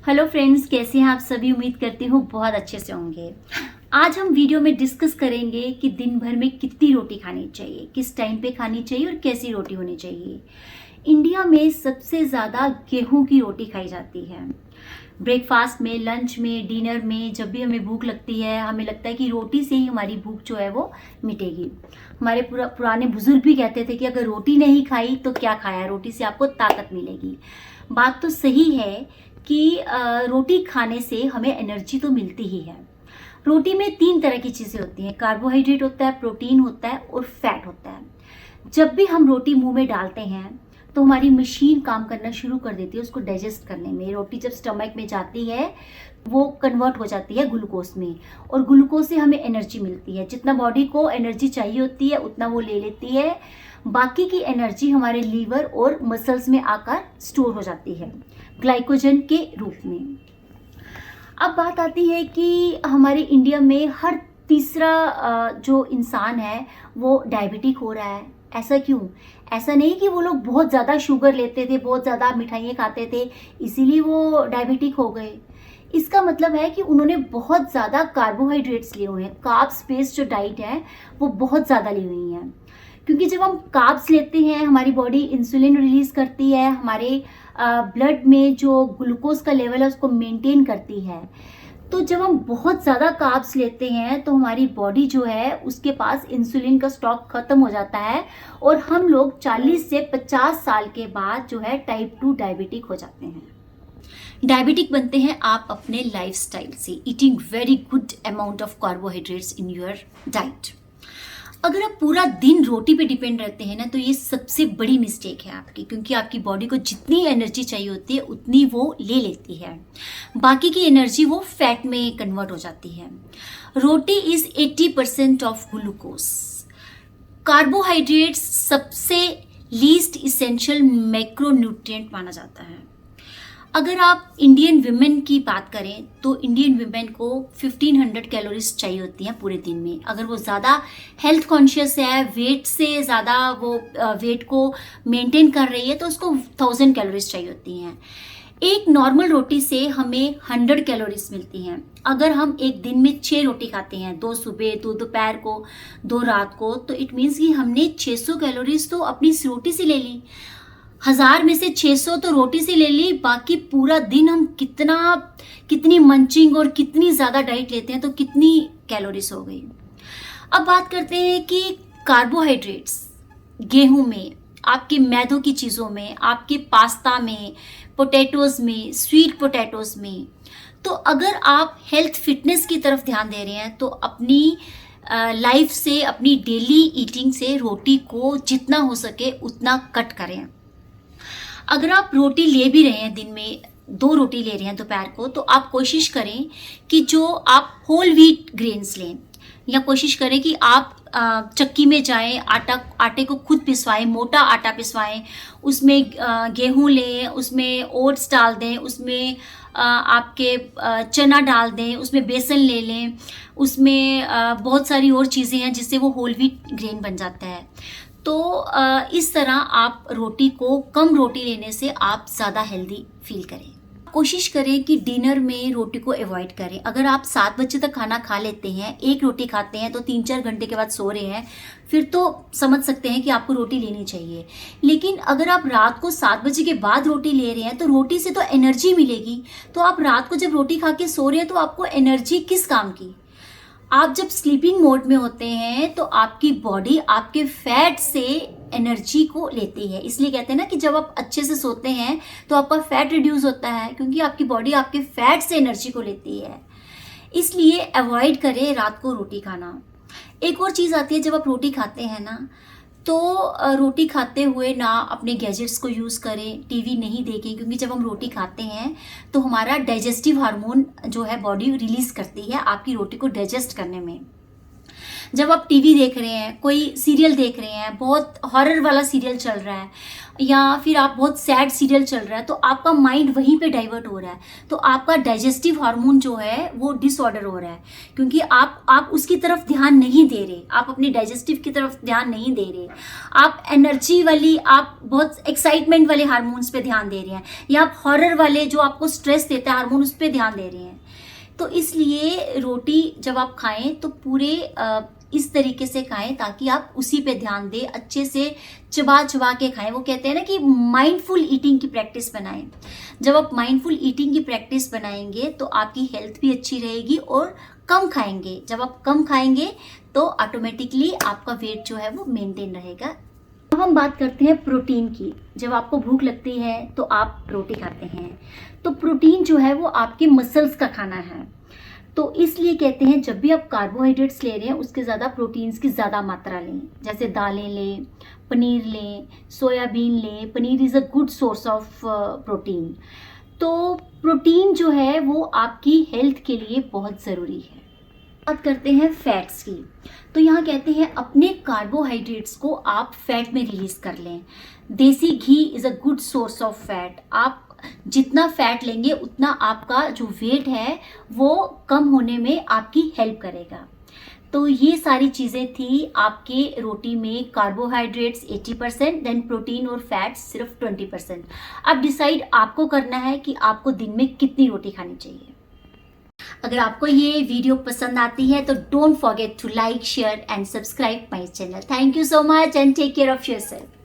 Hello friends, कैसे हैं आप सभी। उम्मीद करती हूँ बहुत अच्छे से होंगे। आज हम वीडियो में डिस्कस करेंगे कि दिन भर में कितनी रोटी खानी चाहिए, किस टाइम पे खानी चाहिए और कैसी रोटी होनी चाहिए। इंडिया में सबसे ज़्यादा गेहूं की रोटी खाई जाती है। ब्रेकफास्ट में, लंच में, डिनर में जब भी हमें भूख लगती है, हमें लगता है कि रोटी से ही हमारी भूख जो है वो मिटेगी। हमारे पुराने बुजुर्ग भी कहते थे कि अगर रोटी नहीं खाई तो क्या खाया, रोटी से आपको ताकत मिलेगी। बात तो सही है कि रोटी खाने से हमें एनर्जी तो मिलती ही है। रोटी में 3 तरह की चीज़ें होती हैं, कार्बोहाइड्रेट होता है, प्रोटीन होता है और फैट होता है। जब भी हम रोटी मुंह में डालते हैं तो हमारी मशीन काम करना शुरू कर देती है उसको डाइजेस्ट करने में। रोटी जब स्टमक में जाती है वो कन्वर्ट हो जाती है ग्लूकोज में, और ग्लूकोज से हमें एनर्जी मिलती है। जितना बॉडी को एनर्जी चाहिए होती है उतना वो ले लेती है। बाकी की एनर्जी हमारे लीवर और मसल्स में आकर स्टोर हो जाती है ग्लाइकोजन के रूप में। अब बात आती है कि हमारे इंडिया में हर तीसरा जो इंसान है वो डायबिटिक हो रहा है। ऐसा क्यों? ऐसा नहीं कि वो लोग बहुत ज़्यादा शुगर लेते थे, बहुत ज़्यादा मिठाइयाँ खाते थे इसीलिए वो डायबिटिक हो गए। इसका मतलब है कि उन्होंने बहुत ज़्यादा कार्बोहाइड्रेट्स लिए हुए हैं। कार्ब्स बेस्ड जो डाइट है वो बहुत ज़्यादा ली हुई हैं। क्योंकि जब हम कार्ब्स लेते हैं हमारी बॉडी इंसुलिन रिलीज करती है, हमारे ब्लड में जो ग्लूकोज का लेवल है उसको मेंटेन करती है। तो जब हम बहुत ज़्यादा कार्ब्स लेते हैं तो हमारी बॉडी जो है उसके पास इंसुलिन का स्टॉक खत्म हो जाता है, और हम लोग 40 से 50 साल के बाद जो है टाइप 2 डायबिटिक हो जाते हैं। डायबिटिक बनते हैं आप अपने लाइफस्टाइल से, eating very good amount of carbohydrates in your diet. अगर आप पूरा दिन रोटी पे डिपेंड रहते हैं ना तो ये सबसे बड़ी मिस्टेक है आपकी, क्योंकि आपकी बॉडी को जितनी एनर्जी चाहिए होती है उतनी वो ले लेती है। बाकी की एनर्जी वो फैट में कन्वर्ट हो जाती है। रोटी इज 80% ऑफ ग्लूकोज। कार्बोहाइड्रेट्स सबसे लीस्ट इसेंशियल मैक्रोन्यूट्रिएंट माना जाता है। अगर आप इंडियन विमेन की बात करें तो इंडियन विमेन को 1500 कैलोरीज चाहिए होती हैं पूरे दिन में। अगर वो ज़्यादा हेल्थ कॉन्शियस है, वेट से ज़्यादा वो वेट को मेंटेन कर रही है तो उसको 1000 कैलोरीज चाहिए होती हैं। एक नॉर्मल रोटी से हमें 100 कैलोरीज मिलती हैं। अगर हम एक दिन में 6 रोटी खाते हैं, 2 सुबह, 2 दोपहर को, 2 रात को, तो इट मीन्स कि हमने 600 कैलोरीज तो अपनी इस रोटी से ले ली। 1000 में से 600 तो रोटी से ले ली, बाकी पूरा दिन हम कितनी मंचिंग और कितनी ज़्यादा डाइट लेते हैं तो कितनी कैलोरीज हो गई। अब बात करते हैं कि कार्बोहाइड्रेट्स गेहूं में, आपके मैदों की चीज़ों में, आपके पास्ता में, पोटैटोज़ में, स्वीट पोटैटोज़ में। तो अगर आप हेल्थ फिटनेस की तरफ ध्यान दे रहे हैं तो अपनी लाइफ से, अपनी डेली ईटिंग से रोटी को जितना हो सके उतना कट करें। अगर आप रोटी ले भी रहे हैं, दिन में 2 रोटी ले रहे हैं दोपहर को, तो आप कोशिश करें कि जो आप होल व्हीट ग्रेन्स लें, या कोशिश करें कि आप चक्की में जाएं, आटे को खुद पिसवाएं, मोटा आटा पिसवाएं, उसमें गेहूं लें, उसमें ओट्स डाल दें, उसमें आपके चना डाल दें, उसमें बेसन ले लें, उसमें बहुत सारी और चीज़ें हैं जिससे वो होल व्हीट ग्रेन बन जाता है। तो इस तरह आप रोटी को, कम रोटी लेने से आप ज़्यादा हेल्दी फील करें। कोशिश करें कि डिनर में रोटी को अवॉइड करें। अगर आप 7 बजे तक खाना खा लेते हैं, 1 रोटी खाते हैं तो 3-4 घंटे के बाद सो रहे हैं, फिर तो समझ सकते हैं कि आपको रोटी लेनी चाहिए। लेकिन अगर आप रात को 7 बजे के बाद रोटी ले रहे हैं तो रोटी से तो एनर्जी मिलेगी, तो आप रात को जब रोटी खा के सो रहे हैं तो आपको एनर्जी किस काम की? आप जब स्लीपिंग मोड में होते हैं तो आपकी बॉडी आपके फैट से एनर्जी को लेती है। इसलिए कहते हैं ना कि जब आप अच्छे से सोते हैं तो आपका फैट रिड्यूस होता है, क्योंकि आपकी बॉडी आपके फैट से एनर्जी को लेती है। इसलिए अवॉइड करें रात को रोटी खाना। एक और चीज़ आती है, जब आप रोटी खाते हैं ना तो रोटी खाते हुए ना अपने गैजेट्स को यूज़ करें, टीवी नहीं देखें, क्योंकि जब हम रोटी खाते हैं तो हमारा डाइजेस्टिव हार्मोन जो है बॉडी रिलीज़ करती है आपकी रोटी को डाइजेस्ट करने में। जब आप टीवी देख रहे हैं, कोई सीरियल देख रहे हैं, बहुत हॉरर वाला सीरियल चल रहा है या फिर आप बहुत सैड सीरियल चल रहा है, तो आपका माइंड वहीं पे डाइवर्ट हो रहा है, तो आपका डाइजेस्टिव हार्मोन जो है वो डिसऑर्डर हो रहा है, क्योंकि आप उसकी तरफ ध्यान नहीं दे रहे, आप अपनी डाइजेस्टिव की तरफ ध्यान नहीं दे रहे, आप एनर्जी वाली, आप बहुत एक्साइटमेंट वाले हार्मोन्स पे ध्यान दे रहे हैं, या आप हॉरर वाले जो आपको स्ट्रेस देता है हार्मोन, उस पर ध्यान दे रहे हैं। तो इसलिए रोटी जब आप खाएं तो पूरे इस तरीके से खाएं ताकि आप उसी पे ध्यान दें, अच्छे से चबा चबा के खाएं। वो कहते हैं ना कि माइंडफुल ईटिंग की प्रैक्टिस बनाएं। जब आप माइंडफुल ईटिंग की प्रैक्टिस बनाएंगे तो आपकी हेल्थ भी अच्छी रहेगी और कम खाएंगे। जब आप कम खाएंगे तो ऑटोमेटिकली आपका वेट जो है वो मेंटेन रहेगा। अब हम बात करते हैं प्रोटीन की। जब आपको भूख लगती है तो आप रोटी खाते हैं, तो प्रोटीन जो है वो आपके मसल्स का खाना है। तो इसलिए कहते हैं जब भी आप कार्बोहाइड्रेट्स ले रहे हैं उसके ज़्यादा प्रोटीन्स की ज़्यादा मात्रा लें। जैसे दालें लें, पनीर लें, सोयाबीन लें। Paneer is a good source of protein. तो प्रोटीन जो है वो आपकी हेल्थ के लिए बहुत ज़रूरी है। बात करते हैं फैट्स की। तो यहाँ कहते हैं अपने कार्बोहाइड्रेट्स को आप फैट में रिलीज कर लें। Desi ghee is a good source of fat. आप जितना फैट लेंगे उतना आपका जो वेट है वो कम होने में आपकी हेल्प करेगा। तो ये सारी चीज़ें थी आपके रोटी में। कार्बोहाइड्रेट्स 80%, देन प्रोटीन और फैट्स सिर्फ 20%। अब डिसाइड आपको करना है कि आपको दिन में कितनी रोटी खानी चाहिए। अगर आपको ये वीडियो पसंद आती है तो don't forget to like, share and subscribe my channel. Thank you so much and take care of yourself.